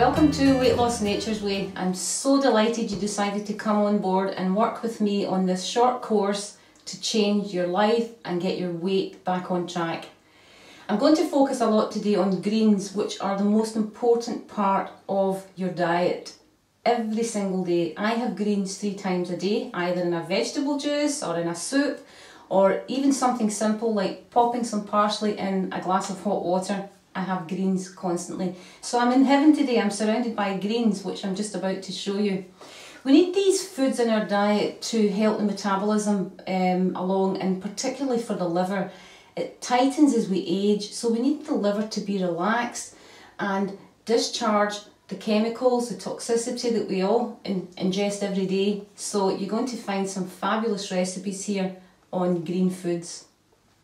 Welcome to Weight Loss Nature's Way. I'm so delighted you decided to come on board and work with me on this short course to change your life and get your weight back on track. I'm going to focus a lot today on greens, which are the most important part of your diet. Every single day. I have greens 3 times a day, either in a vegetable juice or in a soup, or even something simple like popping some parsley in a glass of hot water. I have greens constantly. So I'm in heaven today. I'm surrounded by greens, which I'm just about to show you. We need these foods in our diet to help the metabolism along, and particularly for the liver. It tightens as we age, so we need the liver to be relaxed and discharge the chemicals, the toxicity that we all ingest every day. So you're going to find some fabulous recipes here on green foods.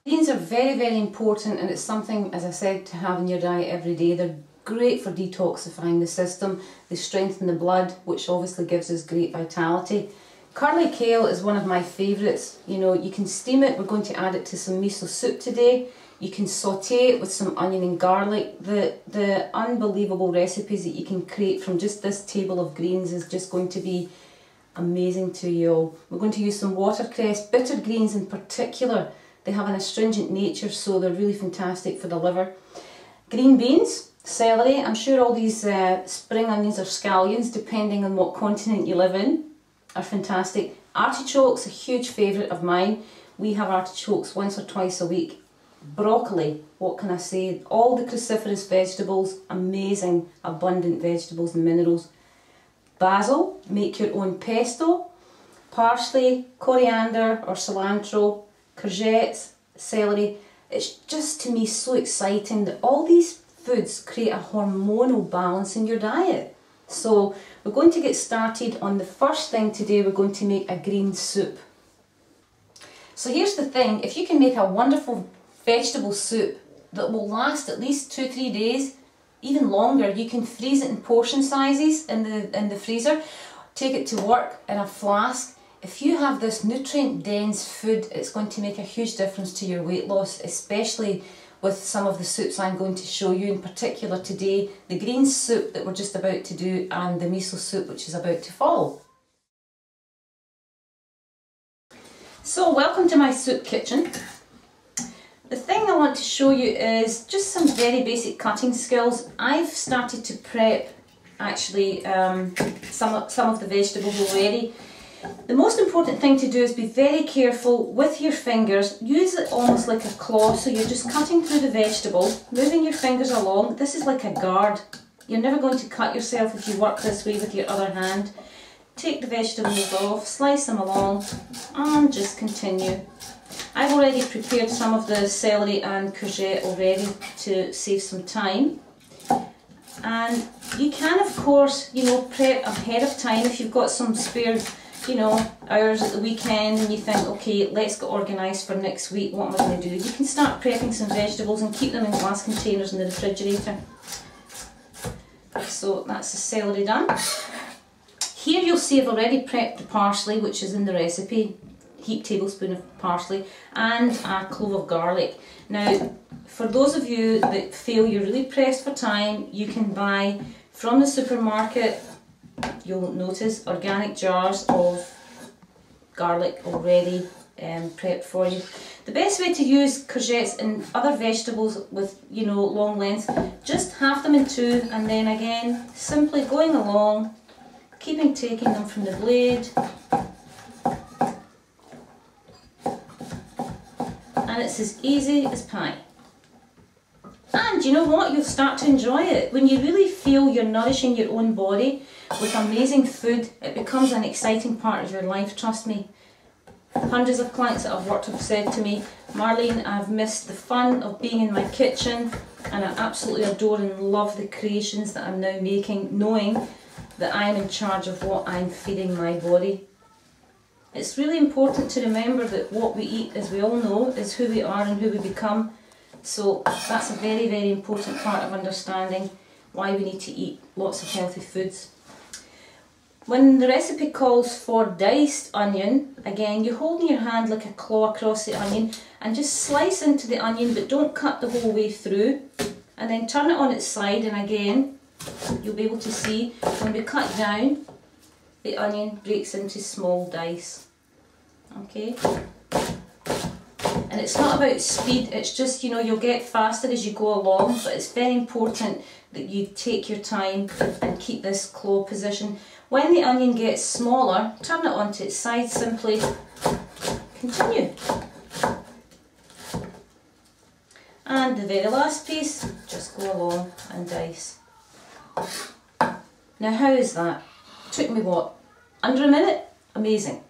Greens are very, very important, and it's something, as I said, to have in your diet every day. They're great for detoxifying the system. They strengthen the blood, which obviously gives us great vitality. Curly kale is one of my favourites. You know, you can steam it. We're going to add it to some miso soup today. You can saute it with some onion and garlic. The unbelievable recipes that you can create from just this table of greens is just going to be amazing to you all. We're going to use some watercress, bitter greens in particular. They have an astringent nature, so they're really fantastic for the liver. Green beans, celery. I'm sure all these spring onions or scallions, depending on what continent you live in, are fantastic. Artichokes, a huge favourite of mine. We have artichokes once or twice a week. Broccoli, what can I say? All the cruciferous vegetables, amazing, abundant vegetables and minerals. Basil, make your own pesto. Parsley, coriander or cilantro. Courgettes, celery. It's just, to me, so exciting that all these foods create a hormonal balance in your diet. So we're going to get started on the first thing today. We're going to make a green soup. So here's the thing, if you can make a wonderful vegetable soup that will last at least 2-3 days, even longer, you can freeze it in portion sizes in the freezer, take it to work in a flask. If you have this nutrient-dense food, it's going to make a huge difference to your weight loss, especially with some of the soups I'm going to show you, in particular today, the green soup that we're just about to do and the miso soup which is about to follow. So welcome to my soup kitchen. The thing I want to show you is just some very basic cutting skills. I've started to prep actually some of the vegetables already. The most important thing to do is be very careful with your fingers. Use it almost like a claw, so you're just cutting through the vegetable, moving your fingers along. This is like a guard. You're never going to cut yourself if you work this way with your other hand. Take the vegetables off, slice them along, and just continue. I've already prepared some of the celery and courgette already to save some time. And you can, of course, you know, prep ahead of time if you've got some spare, you know, hours at the weekend and you think, okay, let's get organised for next week, what am I going to do? You can start prepping some vegetables and keep them in glass containers in the refrigerator. So that's the celery done. Here you'll see I've already prepped the parsley, which is in the recipe, heaped tablespoon of parsley, and a clove of garlic. Now, for those of you that feel you're really pressed for time, you can buy from the supermarket, you'll notice, organic jars of garlic already prepped for you. The best way to use courgettes and other vegetables with, you know, long length, just half them in two, and then again simply going along, taking them from the blade, and it's as easy as pie. And you know what, you'll start to enjoy it. When you really feel you're nourishing your own body with amazing food, it becomes an exciting part of your life, trust me. Hundreds of clients that I've worked with have said to me, Marlene, I've missed the fun of being in my kitchen, and I absolutely adore and love the creations that I'm now making, knowing that I'm in charge of what I'm feeding my body. It's really important to remember that what we eat, as we all know, is who we are and who we become. So that's a very, very important part of understanding why we need to eat lots of healthy foods. When the recipe calls for diced onion, again, you hold in your hand like a claw across the onion and just slice into the onion, but don't cut the whole way through, and then turn it on its side, and again you'll be able to see when we cut down, the onion breaks into small dice. Okay? And it's not about speed, it's just, you know, you'll get faster as you go along, but it's very important that you take your time and keep this claw position. When the onion gets smaller, turn it onto its side, simply continue. And the very last piece, just go along and dice. Now how is that? Took me what? Under a minute? Amazing.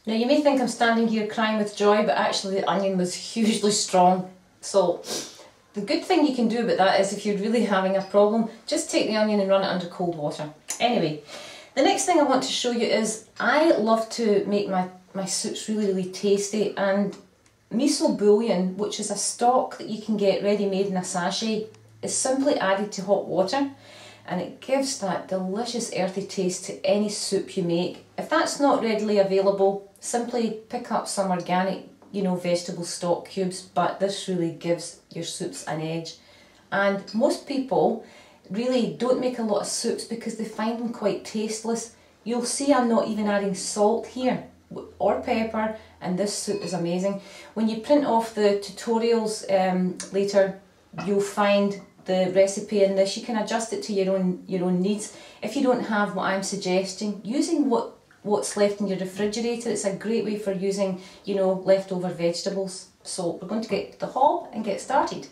Now you may think I'm standing here crying with joy, but actually the onion was hugely strong. So the good thing you can do about that is if you're really having a problem, just take the onion and run it under cold water. Anyway, the next thing I want to show you is I love to make my soups really tasty, and miso bouillon, which is a stock that you can get ready made in a sachet, is simply added to hot water, and it gives that delicious earthy taste to any soup you make. If that's not readily available, simply pick up some organic, you know, vegetable stock cubes, but this really gives your soups an edge. And most people really don't make a lot of soups because they find them quite tasteless. You'll see I'm not even adding salt here or pepper, and this soup is amazing. When you print off the tutorials later, you'll find the recipe in this. You can adjust it to your own needs. If you don't have what I'm suggesting, using what's left in your refrigerator, it's a great way for using, you know, leftover vegetables. So we're going to get the hob and get started.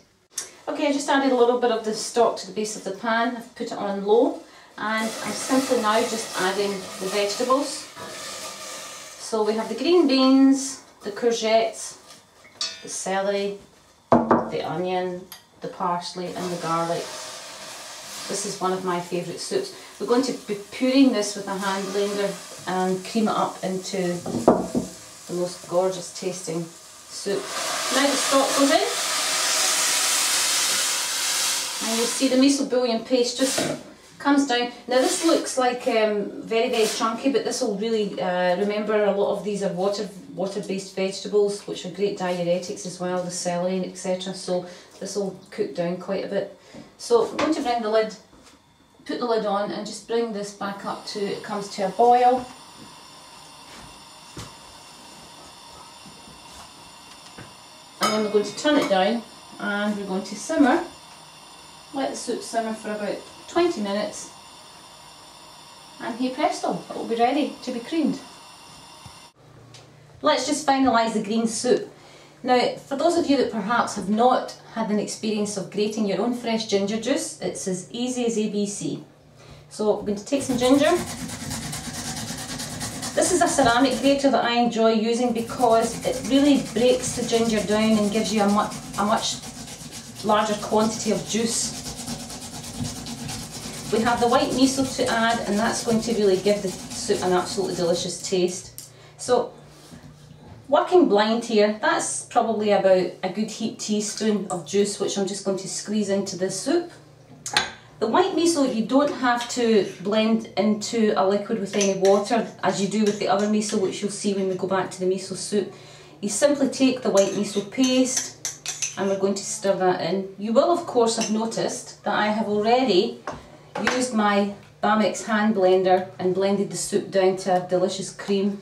Okay, I just added a little bit of the stock to the base of the pan. I've put it on low, and I'm simply now just adding the vegetables. So we have the green beans, the courgettes, the celery, the onion, the parsley and the garlic. This is one of my favourite soups. We're going to be pureeing this with a hand blender and cream it up into the most gorgeous tasting soup. Now the stock goes in, and you'll see the miso bouillon paste just comes down. Now this looks like very chunky, but this will really, remember a lot of these are water-based vegetables, which are great diuretics as well, the celery, etc. So this will cook down quite a bit. So I'm going to bring the lid, put the lid on, and just bring this back up to, it comes to a boil. And then we're going to turn it down, and we're going to simmer, let the soup simmer for about 20 minutes, and hey presto, it will be ready to be creamed. Let's just finalise the green soup. Now, for those of you that perhaps have not had an experience of grating your own fresh ginger juice, it's as easy as ABC. So we're going to take some ginger. This is a ceramic grater that I enjoy using because it really breaks the ginger down and gives you a much larger quantity of juice. We have the white miso to add, and that's going to really give the soup an absolutely delicious taste. So, working blind here, that's probably about a good heaped teaspoon of juice, which I'm just going to squeeze into the soup. The white miso, you don't have to blend into a liquid with any water as you do with the other miso, which you'll see when we go back to the miso soup. You simply take the white miso paste, and we're going to stir that in. You will of course have noticed that I have already used my Bamex hand blender and blended the soup down to a delicious cream.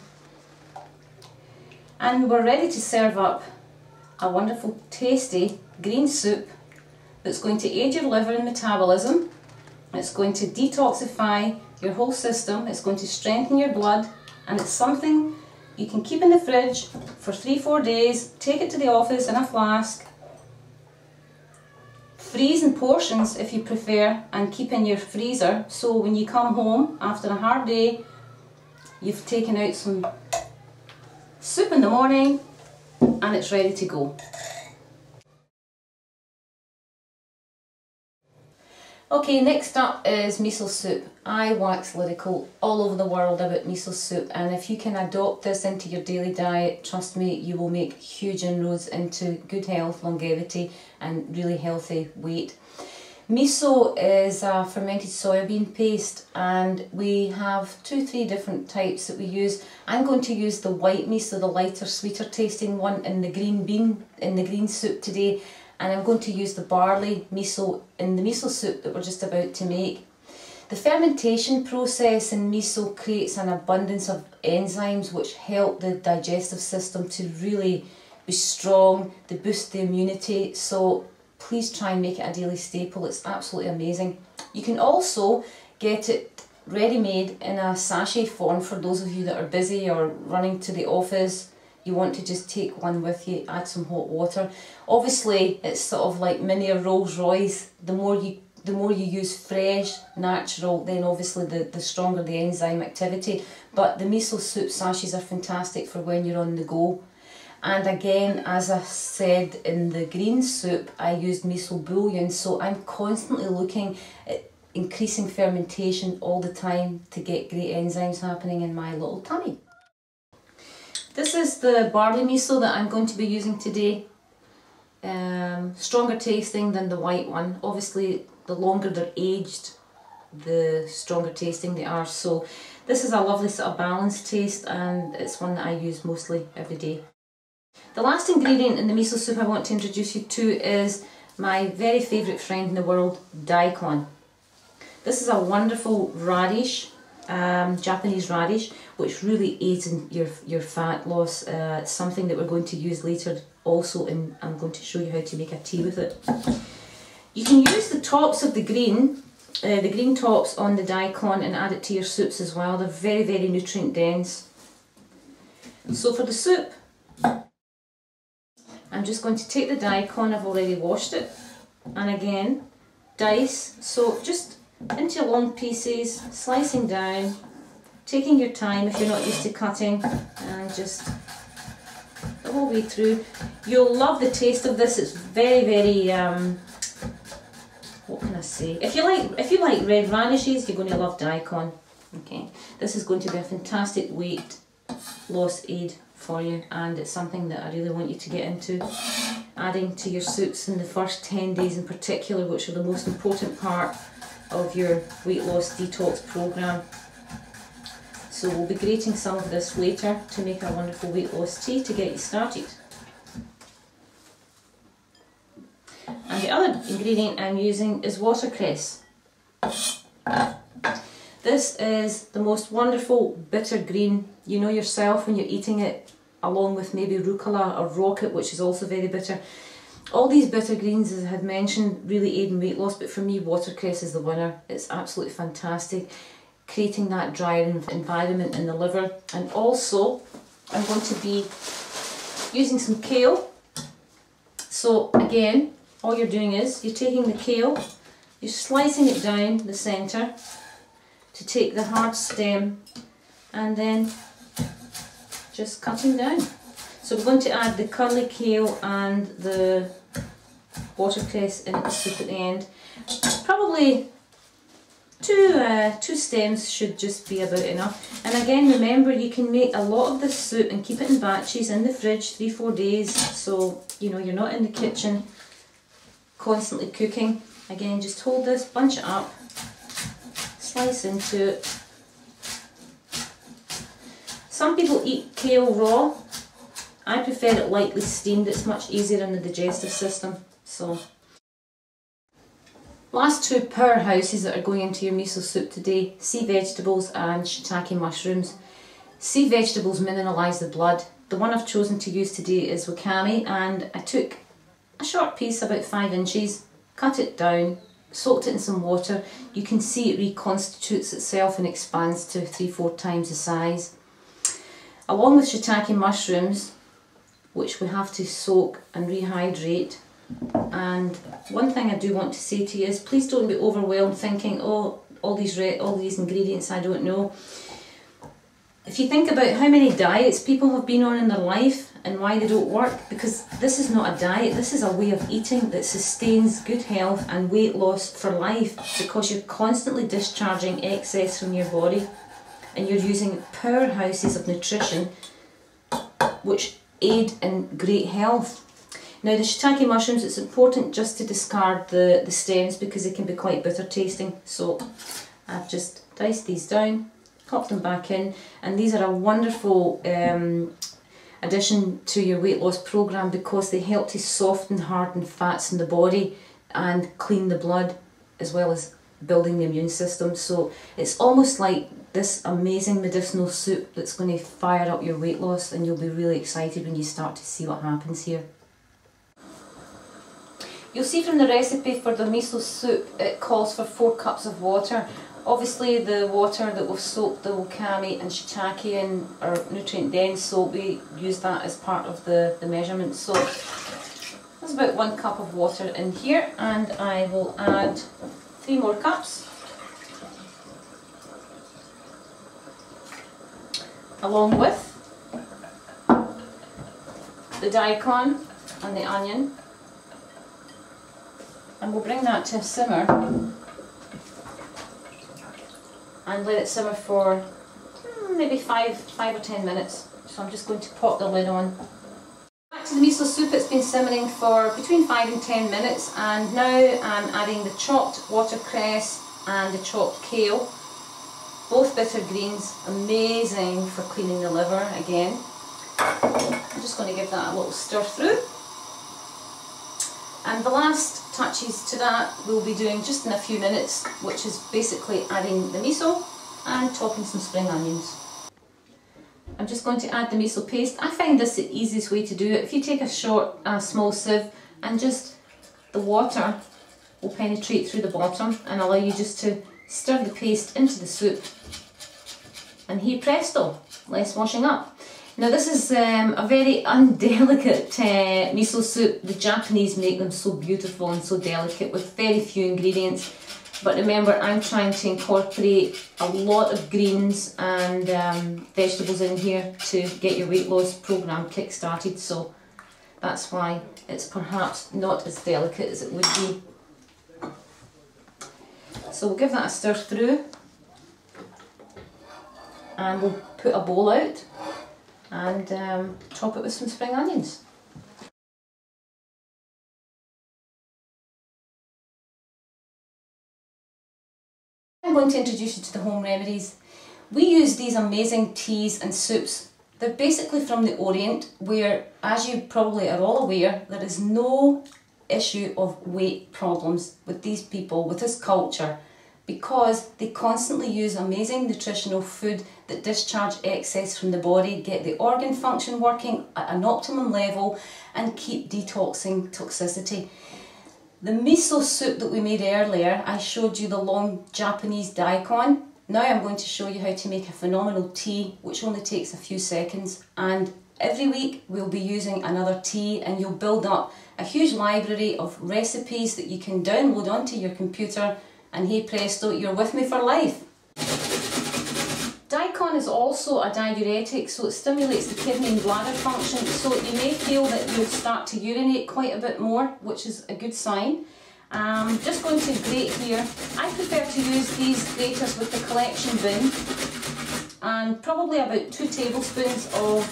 And we're ready to serve up a wonderful tasty green soup that's going to aid your liver and metabolism. It's going to detoxify your whole system, it's going to strengthen your blood, and it's something you can keep in the fridge for 3-4 days, take it to the office in a flask, freeze in portions if you prefer, and keep in your freezer, so when you come home after a hard day, you've taken out some soup in the morning and it's ready to go. Okay, next up is miso soup. I wax lyrical all over the world about miso soup, and if you can adopt this into your daily diet, trust me, you will make huge inroads into good health, longevity and really healthy weight. Miso is a fermented soybean paste, and we have 2-3 different types that we use. I'm going to use the white miso, the lighter, sweeter tasting one, in the green soup today. and I'm going to use the barley miso in the miso soup that we're just about to make. The fermentation process in miso creates an abundance of enzymes which help the digestive system to really be strong, they boost the immunity, so please try and make it a daily staple. It's absolutely amazing. You can also get it ready-made in a sachet form for those of you that are busy or running to the office. You want to just take one with you, add some hot water. Obviously it's sort of like mini Rolls Royce. The more you use fresh, natural, then obviously the stronger the enzyme activity. But the miso soup sachets are fantastic for when you're on the go. And again, as I said in the green soup, I used miso bouillon, so I'm constantly looking at increasing fermentation all the time to get great enzymes happening in my little tummy. This is the barley miso that I'm going to be using today. Stronger tasting than the white one. Obviously, the longer they're aged, the stronger tasting they are. So this is a lovely sort of balanced taste, and it's one that I use mostly every day. The last ingredient in the miso soup I want to introduce you to is my very favourite friend in the world, daikon. This is a wonderful radish, Japanese radish, which really aids in your fat loss. It's something that we're going to use later also, and I'm going to show you how to make a tea with it. You can use the tops of the green tops on the daikon and add it to your soups as well. They're very, very nutrient dense. So for the soup, I'm just going to take the daikon, I've already washed it, and again, dice, so just into long pieces, slicing down, taking your time if you're not used to cutting, and just the whole way through. You'll love the taste of this. It's very, very, what can I say? If you like red radishes, you're going to love daikon. Okay, this is going to be a fantastic weight loss aid for you, and it's something that I really want you to get into adding to your soups in the first 10 days in particular, which are the most important part of your weight loss detox program. So we'll be grating some of this later to make a wonderful weight loss tea to get you started. And the other ingredient I'm using is watercress. This is the most wonderful bitter green. You know yourself when you're eating it along with maybe rucola or rocket, which is also very bitter. All these bitter greens, as I had mentioned, really aid in weight loss, but for me watercress is the winner. It's absolutely fantastic, creating that dry environment in the liver. And also I'm going to be using some kale. So again, all you're doing is you're taking the kale, you're slicing it down the centre to take the hard stem, and then just cutting down. So we're going to add the curly kale and the watercress into the soup at the end. Probably two stems should just be about enough. And again, remember, you can make a lot of this soup and keep it in batches in the fridge 3-4 days, so you know you're not in the kitchen constantly cooking. Again, just hold this, bunch it up, slice into it. Some people eat kale raw. I prefer it lightly steamed. It's much easier in the digestive system. So, last two powerhouses that are going into your miso soup today: sea vegetables and shiitake mushrooms. Sea vegetables mineralise the blood. The one I've chosen to use today is wakame, and I took a short piece, about 5 inches, cut it down, soaked it in some water. You can see it reconstitutes itself and expands to 3-4 times the size. Along with shiitake mushrooms, which we have to soak and rehydrate. And one thing I do want to say to you is, please don't be overwhelmed thinking, oh, all these ingredients I don't know. If you think about how many diets people have been on in their life and why they don't work, because this is not a diet, this is a way of eating that sustains good health and weight loss for life, because you're constantly discharging excess from your body and you're using powerhouses of nutrition which aid in great health. Now the shiitake mushrooms, it's important just to discard the stems because they can be quite bitter tasting. So I've just diced these down, pop them back in, and these are a wonderful addition to your weight loss program because they help to soften hardened fats in the body and clean the blood, as well as building the immune system. So it's almost like this amazing medicinal soup that's going to fire up your weight loss, and you'll be really excited when you start to see what happens here. You'll see from the recipe for the miso soup it calls for 4 cups of water. Obviously the water that we've soaked the wakame and shiitake in are nutrient dense, so we use that as part of the measurement. So there's about 1 cup of water in here, and I will add 3 more cups, along with the daikon and the onion, and we'll bring that to a simmer and let it simmer for maybe 5 or 10 minutes. So I'm just going to pop the lid on. Back to the miso soup. It's been simmering for between 5 and 10 minutes, and now I'm adding the chopped watercress and the chopped kale, both bitter greens, amazing for cleaning the liver again. I'm just going to give that a little stir through, and the last touches to that we'll be doing just in a few minutes, which is basically adding the miso and topping some spring onions. I'm just going to add the miso paste. I find this the easiest way to do it. If you take a small sieve, and just the water will penetrate through the bottom and allow you just to stir the paste into the soup, and hey presto, less washing up. Now this is a very undelicate miso soup. The Japanese make them so beautiful and so delicate with very few ingredients. But remember, I'm trying to incorporate a lot of greens and vegetables in here to get your weight loss program kick-started, so that's why it's perhaps not as delicate as it would be. So we'll give that a stir through, and we'll put a bowl out and top it with some spring onions. I'm going to introduce you to the home remedies. We use these amazing teas and soups. They're basically from the Orient, where, as you probably are all aware, there is no issue of weight problems with these people, with this culture, because they constantly use amazing nutritional food that discharge excess from the body, get the organ function working at an optimum level, and keep detoxing toxicity. The miso soup that we made earlier, I showed you the long Japanese daikon. Now I'm going to show you how to make a phenomenal tea, which only takes a few seconds. And every week we'll be using another tea, and you'll build up a huge library of recipes that you can download onto your computer, and hey presto, you're with me for life. Daikon is also a diuretic, so it stimulates the kidney and bladder function, so you may feel that you'll start to urinate quite a bit more, which is a good sign. Just going to grate here. I prefer to use these graters with the collection bin, and probably about 2 tablespoons of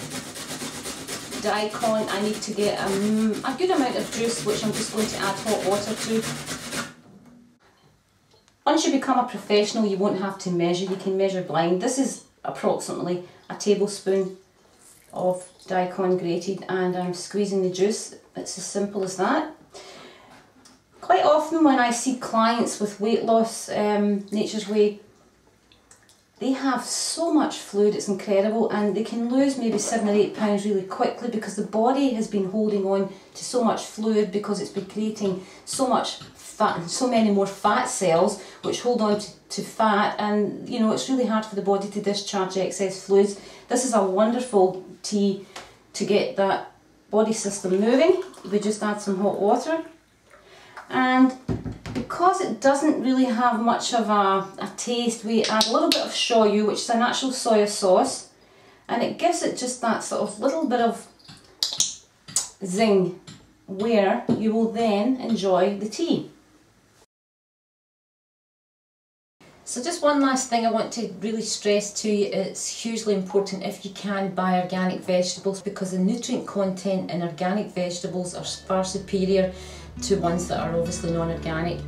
daikon. I need to get a good amount of juice, which I'm just going to add hot water to. Once you become a professional, you won't have to measure, you can measure blind. This is approximately a tablespoon of daikon grated, and I'm squeezing the juice. It's as simple as that. Quite often when I see clients with weight loss, Nature's Way, they have so much fluid, it's incredible, and they can lose maybe 7 or 8 pounds really quickly because the body has been holding on to so much fluid because it's been creating so much fat and so many more fat cells which hold on to fat, and you know, it's really hard for the body to discharge excess fluids. This is a wonderful tea to get that body system moving. We just add some hot water, and because it doesn't really have much of a taste, we add a little bit of shoyu, which is a natural soya sauce, and it gives it just that sort of little bit of zing, where you will then enjoy the tea. So just one last thing I want to really stress to you, it's hugely important if you can buy organic vegetables, because the nutrient content in organic vegetables are far superior to ones that are obviously non-organic.